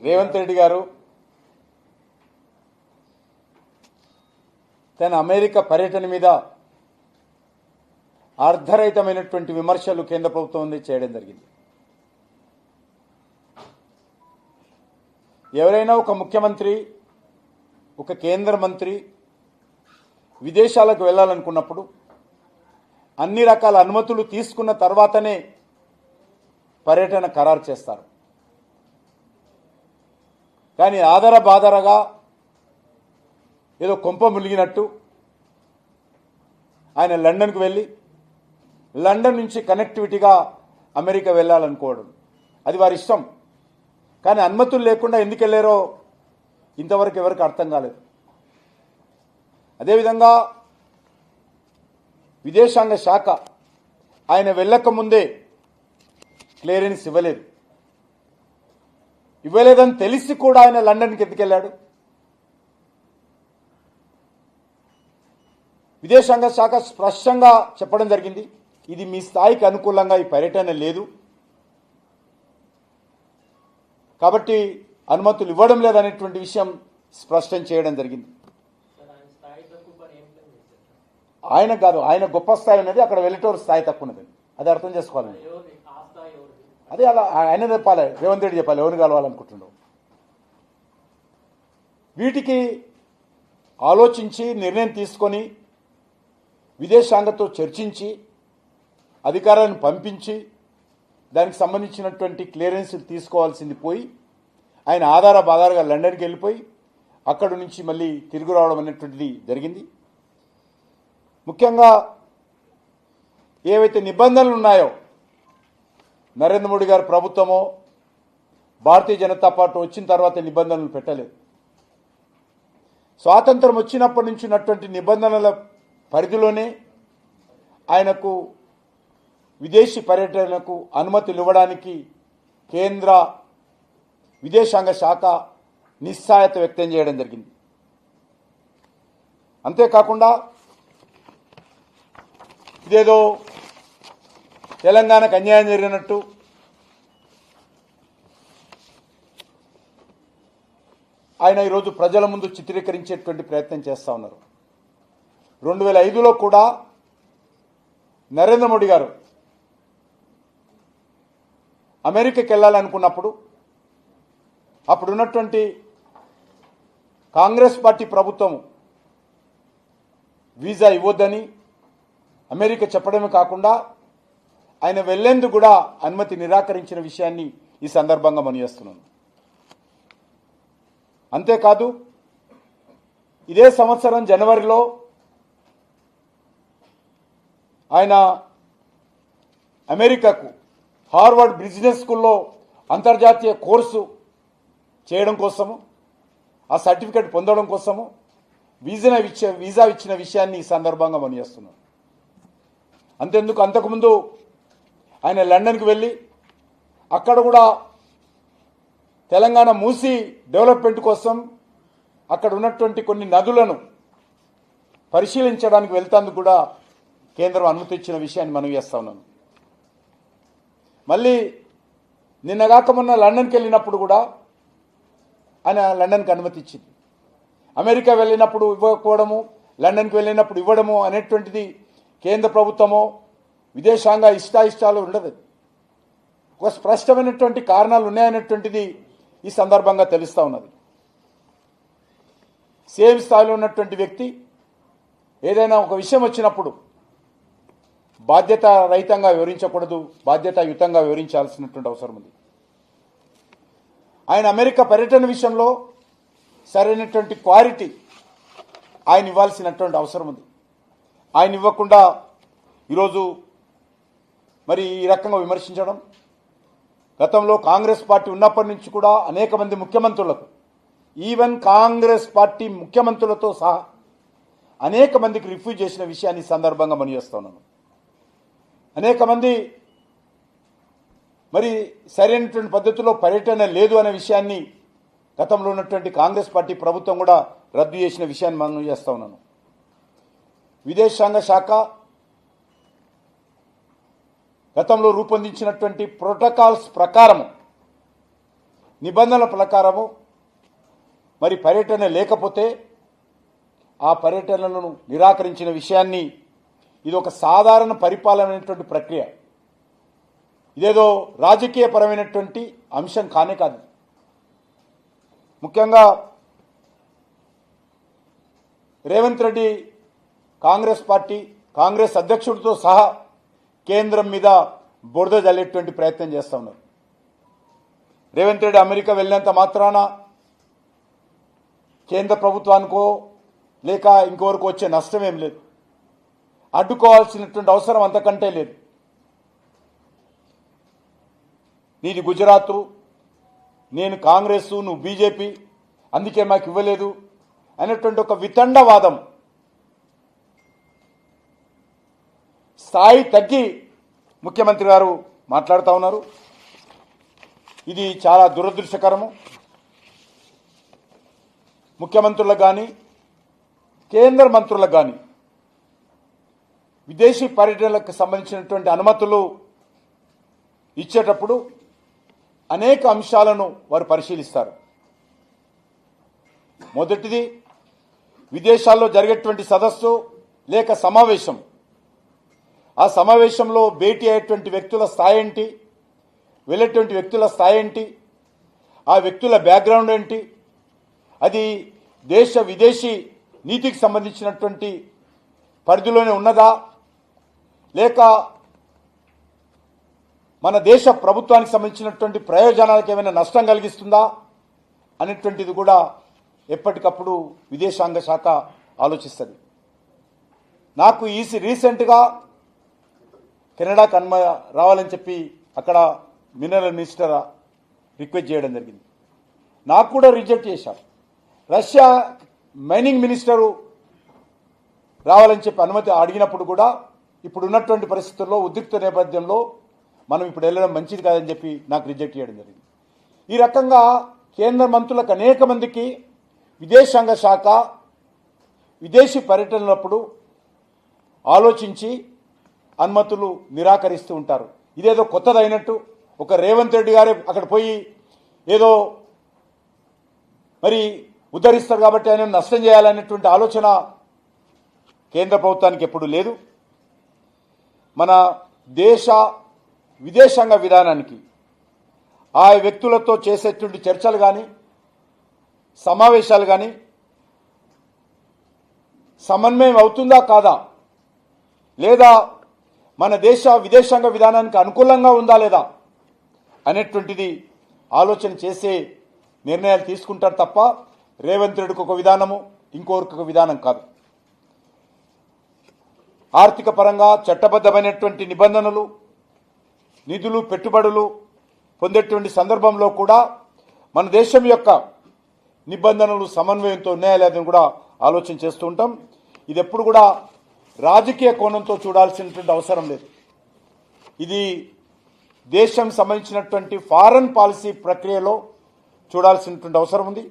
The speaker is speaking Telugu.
రేవంత్ రెడ్డి గారు తన అమెరికా పర్యటన మీద అర్ధరహితమైనటువంటి విమర్శలు కేంద్ర ప్రభుత్వం చేయడం జరిగింది. ఎవరైనా ఒక ముఖ్యమంత్రి, ఒక కేంద్ర మంత్రి విదేశాలకు వెళ్ళాలనుకున్నప్పుడు అన్ని రకాల అనుమతులు తీసుకున్న తర్వాతనే పర్యటన ఖరారు చేస్తారు. కానీ ఆధార బాధారగా ఏదో కొంప ములిగినట్టు ఆయన లండన్కు వెళ్ళి లండన్ నుంచి కనెక్టివిటీగా అమెరికా వెళ్ళాలనుకోవడం అది వారి ఇష్టం. కానీ అనుమతులు లేకుండా ఎందుకు వెళ్ళారో ఇంతవరకు ఎవరికి అర్థం కాలేదు. అదేవిధంగా విదేశాంగ శాఖ ఆయన వెళ్ళకముందే క్లియరెన్స్ ఇవ్వలేదని తెలిసి కూడా ఆయన లండన్కి ఎందుకు వెళ్ళాడు? విదేశాంగ శాఖ స్పష్టంగా చెప్పడం జరిగింది, ఇది మీ స్థాయికి అనుకూలంగా ఈ పర్యటన లేదు కాబట్టి అనుమతులు ఇవ్వడం లేదనేటువంటి విషయం స్పష్టం చేయడం జరిగింది. ఆయన కాదు, ఆయన గొప్ప స్థాయి ఉన్నది, అక్కడ వెళ్ళేటోరు స్థాయి తక్కువ ఉన్నది. అది అర్థం చేసుకోవాలండి. అదే అలా ఆయన చెప్పాలి, రేవంత్ రెడ్డి చెప్పాలి ఎవరిని కలవాలనుకుంటున్నావు. వీటికి ఆలోచించి నిర్ణయం తీసుకొని విదేశాంగతో చర్చించి అధికారాలను పంపించి దానికి సంబంధించినటువంటి క్లియరెన్స్లు తీసుకోవాల్సింది పోయి ఆయన బాధారుగా లండన్కి వెళ్ళిపోయి అక్కడి నుంచి మళ్ళీ తిరిగి రావడం అనేటువంటిది జరిగింది. ముఖ్యంగా ఏవైతే నిబంధనలు ఉన్నాయో నరేంద్ర మోడీ గారి ప్రభుత్వమో భారతీయ జనతా పార్టీ వచ్చిన తర్వాత నిబంధనలు పెట్టలేదు. స్వాతంత్రం వచ్చినప్పటి నుంచి ఉన్నటువంటి నిబంధనల పరిధిలోనే ఆయనకు విదేశీ పర్యటనకు అనుమతులు ఇవ్వడానికి కేంద్ర విదేశాంగ శాఖ నిస్సహాయత వ్యక్తం చేయడం జరిగింది. అంతేకాకుండా ఇదేదో తెలంగాణకు అన్యాయం జరిగినట్టు ఆయన ఈరోజు ప్రజల ముందు చిత్రీకరించేటువంటి ప్రయత్నం చేస్తూ ఉన్నారు. 2005లో కూడా నరేంద్ర మోడీ గారు అమెరికాకి వెళ్ళాలనుకున్నప్పుడు అప్పుడున్నటువంటి కాంగ్రెస్ పార్టీ ప్రభుత్వం వీసా ఇవ్వొద్దని అమెరికా చెప్పడమే కాకుండా ఆయన వెళ్లేందుకు కూడా అనుమతి నిరాకరించిన విషయాన్ని ఈ సందర్భంగా మనవిస్తున్నాను. అంతేకాదు ఇదే సంవత్సరం జనవరిలో ఆయన అమెరికాకు హార్వర్డ్ బిజినెస్ స్కూల్లో అంతర్జాతీయ కోర్సు చేయడం కోసము ఆ సర్టిఫికెట్ పొందడం కోసము వీసా ఇచ్చిన విషయాన్ని ఈ సందర్భంగా మనవిస్తున్నాను. అంతేందుకు అంతకుముందు ఆయన లండన్కి వెళ్ళి అక్కడ కూడా తెలంగాణ మూసి డెవలప్మెంట్ కోసం అక్కడ ఉన్నటువంటి కొన్ని నదులను పరిశీలించడానికి వెళ్తాందుకు కూడా కేంద్రం అనుమతి ఇచ్చిన విషయాన్ని మనవి చేస్తా ఉన్నాను. మళ్ళీ నిన్నగాక మొన్న లండన్కి వెళ్ళినప్పుడు కూడా ఆయన లండన్కి అనుమతి ఇచ్చింది. అమెరికా వెళ్ళినప్పుడు ఇవ్వకపోవడము, లండన్కి వెళ్ళినప్పుడు ఇవ్వడము అనేటువంటిది కేంద్ర ప్రభుత్వమో విదేశాంగ ఇష్టాయిష్టాలు ఉండదు. ఒక స్పష్టమైనటువంటి కారణాలు ఉన్నాయనేటువంటిది ఈ సందర్భంగా తెలుస్తూ ఉన్నది. సేమ్ స్థాయిలో ఉన్నటువంటి వ్యక్తి ఏదైనా ఒక విషయం వచ్చినప్పుడు బాధ్యత రహితంగా వివరించకూడదు, బాధ్యతాయుతంగా వివరించాల్సినటువంటి అవసరం ఉంది. ఆయన అమెరికా పర్యటన విషయంలో సరైనటువంటి క్లారిటీ ఆయన ఇవ్వాల్సినటువంటి అవసరం ఉంది. ఆయన ఇవ్వకుండా ఈరోజు మరి ఈ రకంగా విమర్శించడం, గతంలో కాంగ్రెస్ పార్టీ ఉన్నప్పటి నుంచి కూడా అనేక మంది ముఖ్యమంత్రులకు, ఈవెన్ కాంగ్రెస్ పార్టీ ముఖ్యమంత్రులతో సహా అనేక మందికి రిఫ్యూజ్ చేసిన విషయాన్ని సందర్భంగా మనవి చేస్తున్నాను. అనేక మంది మరి సరైనటువంటి పద్ధతిలో పర్యటన లేదు అనే విషయాన్ని గతంలో ఉన్నటువంటి కాంగ్రెస్ పార్టీ ప్రభుత్వం కూడా రద్దు చేసిన విషయాన్ని మనం చేస్తా ఉన్నాను. విదేశాంగ శాఖ గతంలో రూపొందించినటువంటి ప్రోటోకాల్స్ ప్రకారం నిబంధనల ప్రకారము మరి పర్యటన లేకపోతే ఆ పర్యటనలను నిరాకరించిన విషయాన్ని ఇది ఒక సాధారణ పరిపాలనైనటువంటి ప్రక్రియ, ఇదేదో రాజకీయపరమైనటువంటి అంశం కానే కాదు. ముఖ్యంగా రేవంత్ రెడ్డి కాంగ్రెస్ పార్టీ కాంగ్రెస్ అధ్యక్షుడితో సహా కేంద్రం మీద బురద జల్లేటువంటి ప్రయత్నం చేస్తూ ఉన్నారు. రేవంత్ రెడ్డి అమెరికా వెళ్ళినంత మాత్రాన కేంద్ర ప్రభుత్వానికో లేక ఇంకొవరకు వచ్చే నష్టం ఏం లేదు, అడ్డుకోవాల్సినటువంటి అవసరం అంతకంటే లేదు. నీది గుజరాత్, నేను కాంగ్రెస్, నువ్వు బీజేపీ, అందుకే మాకు ఇవ్వలేదు అనేటువంటి ఒక వితండవాదం స్థాయి తగ్గి ముఖ్యమంత్రి గారు మాట్లాడుతూ ఉన్నారు. ఇది చాలా దురదృష్టకరము. ముఖ్యమంత్రులకు కానీ కేంద్ర మంత్రులకు కానీ విదేశీ పర్యటనలకు సంబంధించినటువంటి అనుమతులు ఇచ్చేటప్పుడు అనేక అంశాలను వారు పరిశీలిస్తారు. మొదటిది, విదేశాల్లో జరిగేటువంటి సదస్సు లేక సమావేశం, ఆ సమావేశంలో భేటీ అయ్యేటువంటి వ్యక్తుల స్థాయి ఏంటి, వెళ్ళేటువంటి వ్యక్తుల స్థాయి ఏంటి, ఆ వ్యక్తుల బ్యాక్గ్రౌండ్ ఏంటి, అది దేశ విదేశీ నీతికి సంబంధించినటువంటి పరిధిలోనే ఉన్నదా లేక మన దేశ ప్రభుత్వానికి సంబంధించినటువంటి ప్రయోజనాలకు ఏమైనా నష్టం కలిగిస్తుందా అనేటువంటిది కూడా ఎప్పటికప్పుడు విదేశాంగ శాఖ ఆలోచిస్తుంది. నాకు రీసెంట్గా కెనడాకు రావాలని చెప్పి అక్కడ మినరల్ మినిస్టర్ రిక్వెస్ట్ చేయడం జరిగింది. నాకు కూడా రిజెక్ట్ చేశారు. రష్యా మైనింగ్ మినిస్టరు రావాలని చెప్పి అనుమతి అడిగినప్పుడు కూడా ఇప్పుడు ఉన్నటువంటి పరిస్థితుల్లో ఉద్రిక్త నేపథ్యంలో మనం ఇప్పుడు వెళ్ళడం మంచిది కాదని చెప్పి నాకు రిజెక్ట్ చేయడం జరిగింది. ఈ రకంగా కేంద్ర మంత్రులకు అనేక మందికి విదేశాంగ శాఖ విదేశీ పర్యటనలప్పుడు ఆలోచించి అనుమతులు నిరాకరిస్తూ ఉంటారు. ఇదేదో కొత్తదైనట్టు ఒక రేవంత్ రెడ్డి గారే అక్కడ పోయి ఏదో మరి ఉద్ధరిస్తారు కాబట్టి ఆయన నష్టం చేయాలనేటువంటి ఆలోచన కేంద్ర ప్రభుత్వానికి ఎప్పుడు లేదు. మన దేశ విదేశాంగ విధానానికి ఆ వ్యక్తులతో చేసేటువంటి చర్చలు కానీ సమావేశాలు కానీ సమన్వయం అవుతుందా కాదా, లేదా మన దేశ విదేశాంగ విధానానికి అనుకూలంగా ఉందా లేదా అనేటువంటిది ఆలోచన చేసే నిర్ణయాలు తీసుకుంటారు తప్ప రేవంత్ రెడ్డికి ఒక విధానము ఇంకొకరికి ఒక విధానం కాదు. ఆర్థిక పరంగా చట్టబద్ధమైనటువంటి నిబంధనలు, నిధులు, పెట్టుబడులు పొందేటువంటి సందర్భంలో కూడా మన దేశం యొక్క నిబంధనలు సమన్వయంతో ఉన్నాయా లేదని కూడా ఆలోచన చేస్తూ ఉంటాం. ఇది ఎప్పుడు కూడా రాజకీయ కోణంతో చూడాల్సినటువంటి అవసరం లేదు. ఇది దేశం సంబంధించినటువంటి ఫారెన్ పాలసీ ప్రక్రియలో చూడాల్సినటువంటి అవసరం ఉంది.